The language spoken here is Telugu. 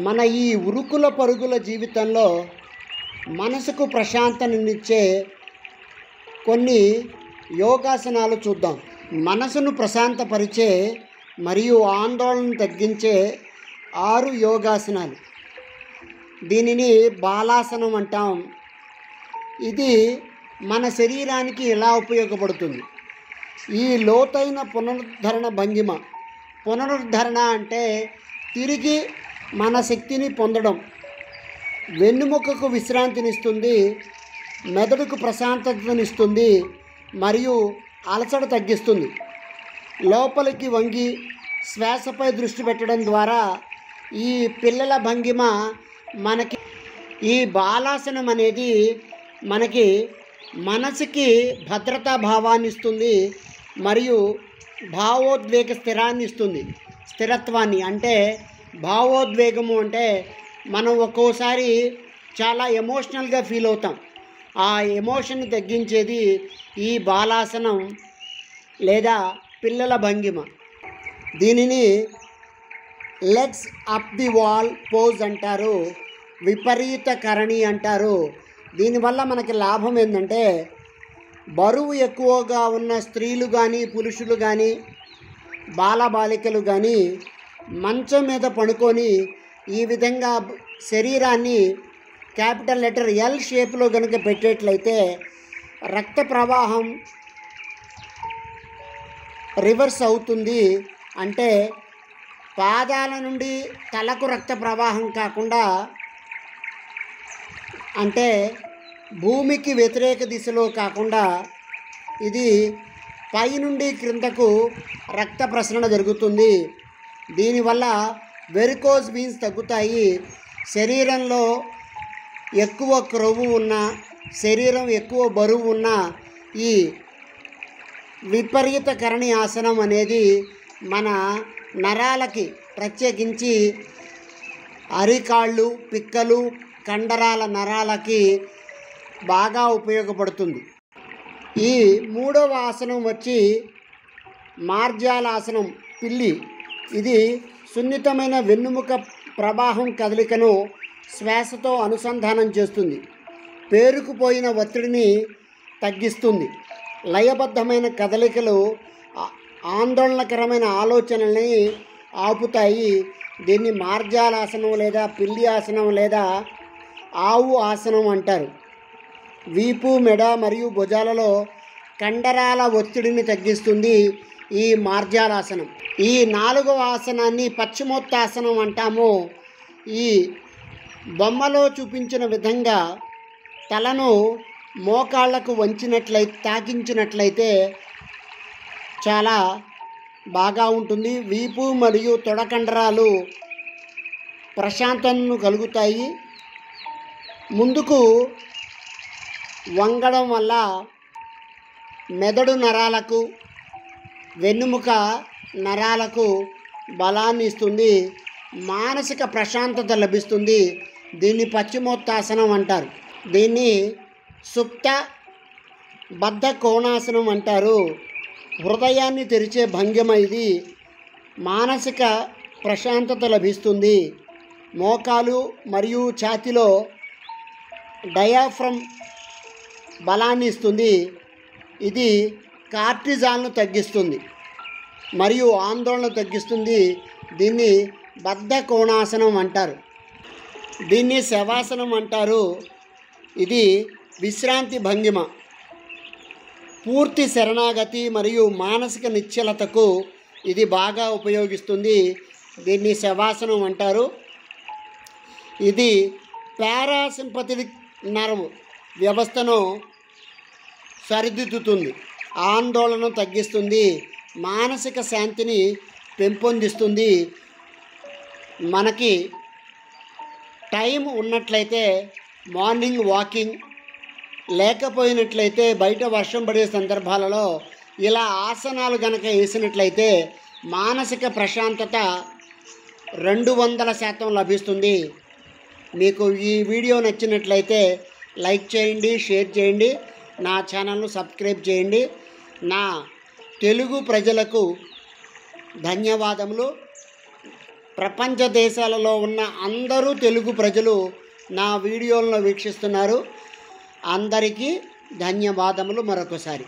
మన ఈ ఉరుకుల పరుగుల జీవితంలో మనసుకు ప్రశాంతతనిచ్చే కొన్ని యోగాసనాలు చూద్దాం. మనసును ప్రశాంతపరిచే మరియు ఆందోళనను తగ్గించే 6 యోగాసనాలు. దీనిని బాలాసనం అంటాం. ఇది మన శరీరానికి ఎలా ఉపయోగపడుతుంది? ఈ లోతైన పునరుద్ధరణ భంగిమ. పునరుద్ధరణ అంటే తిరిగి మన శక్తిని పొందడం. వెన్నుముకకు విశ్రాంతినిస్తుంది, మెదడుకు ప్రశాంతతనిస్తుంది మరియు అలసట తగ్గిస్తుంది. లోపలికి వంగి శ్వాసపై దృష్టి పెట్టడం ద్వారా ఈ పిల్లల భంగిమ మనకి ఈ బాలాసనం అనేది మనకి మనసుకి భద్రతా భావాన్ని ఇస్తుంది మరియు భావోద్వేగ స్థిరాన్ని ఇస్తుంది. స్థిరత్వాన్ని అంటే భావోద్వేగము అంటే మనం ఒక్కోసారి చాలా ఎమోషనల్గా ఫీల్ అవుతాం. ఆ ఎమోషన్ని తగ్గించేది ఈ బాలాసనం లేదా పిల్లల భంగిమ. దీనిని legs up the wall pose అంటారు, విపరీత కరణి అంటారు. దీనివల్ల మనకి లాభం ఏంటంటే బరువు ఎక్కువగా ఉన్న స్త్రీలు కానీ పురుషులు కానీ బాలబాలికలు కానీ మంచం మీద పడుకొని ఈ విధంగా శరీరాన్ని క్యాపిటల్ లెటర్ ఎల్ షేప్లో కనుక పెట్టేట్లయితే రక్త ప్రవాహం రివర్స్ అవుతుంది. అంటే పాదాల నుండి తలకు రక్త ప్రవాహం కాకుండా, అంటే భూమికి వ్యతిరేక దిశలో కాకుండా ఇది పై నుండి క్రిందకు రక్త ప్రసరణ జరుగుతుంది. దీనివల్ల వెరికోజ్ వీన్స్ తగ్గుతాయి. శరీరంలో ఎక్కువ క్రొవ్వు ఉన్న, శరీరం ఎక్కువ బరువు ఉన్న ఈ విపరీత కరణి ఆసనం అనేది మన నరాలకి, ప్రత్యేకించి అరికాళ్ళు, పిక్కలు, కండరాల నరాలకి బాగా ఉపయోగపడుతుంది. ఈ 3వ ఆసనం వచ్చి మార్జాలాసనం, పిల్లి. ఇది సున్నితమైన వెన్నుముక ప్రవాహం కదలికను శ్వాసతో అనుసంధానం చేస్తుంది. పేరుకుపోయిన ఒత్తిడిని తగ్గిస్తుంది. లయబద్ధమైన కదలికలు ఆందోళనకరమైన ఆలోచనల్ని ఆపుతాయి. దీన్ని మార్జాలాసనం లేదా పిల్లి ఆసనం లేదా ఆవు ఆసనం అంటారు. వీపు, మెడ మరియు భుజాలలో కండరాల ఒత్తిడిని తగ్గిస్తుంది ఈ మార్జాలాసనం. ఈ 4వ ఆసనాన్ని పశ్చిమోత్తాసనం అంటాము. ఈ బొమ్మలో చూపించిన విధంగా తలను మోకాళ్లకు తాకించినట్లయితే చాలా బాగా ఉంటుంది. వీపు మరియు తొడ కండరాలు ప్రశాంతతను కలుగుతాయి. ముందుకు వంగడం వల్ల మెదడు నరాలకు, వెన్నుముక నరాలకు బలాన్ని ఇస్తుంది. మానసిక ప్రశాంతత లభిస్తుంది. దీన్ని పశ్చిమోత్తాసనం అంటారు. దీన్ని సుప్త బద్ధ కోణాసనం అంటారు. హృదయాన్ని తెరిచే భంగిమ ఇది. మానసిక ప్రశాంతత లభిస్తుంది. మోకాలు మరియు ఛాతీలో డయాఫ్రమ్ బలాన్ని ఇస్తుంది. ఇది కార్టిజాల్ను తగ్గిస్తుంది మరియు ఆందోళన తగ్గిస్తుంది. దీన్ని బద్ధ కోణాసనం అంటారు. దీన్ని శవాసనం అంటారు. ఇది విశ్రాంతి భంగిమ. పూర్తి శరణాగతి మరియు మానసిక నిశ్చలతకు ఇది బాగా ఉపయోగిస్తుంది. దీన్ని శవాసనం అంటారు. ఇది పారాసింపథెటిక్ నర్వ్ వ్యవస్థను సరిదిద్దుతుంది, ఆందోళనను తగ్గిస్తుంది, మానసిక శాంతిని పెంపొందిస్తుంది. మనకి టైం ఉన్నట్లయితే మార్నింగ్ వాకింగ్, లేకపోయినట్లయితే బయట వర్షం పడే సందర్భాలలో ఇలా ఆసనాలు కనుక వేసినట్లయితే మానసిక ప్రశాంతత 200% లభిస్తుంది. మీకు ఈ వీడియో నచ్చినట్లయితే లైక్ చేయండి, షేర్ చేయండి, నా ఛానల్ను సబ్స్క్రైబ్ చేయండి. నా తెలుగు ప్రజలకు ధన్యవాదములు. ప్రపంచ దేశాలలో ఉన్న అందరూ తెలుగు ప్రజలు నా వీడియోలను వీక్షిస్తున్నారు. అందరికీ ధన్యవాదములు మరొకసారి.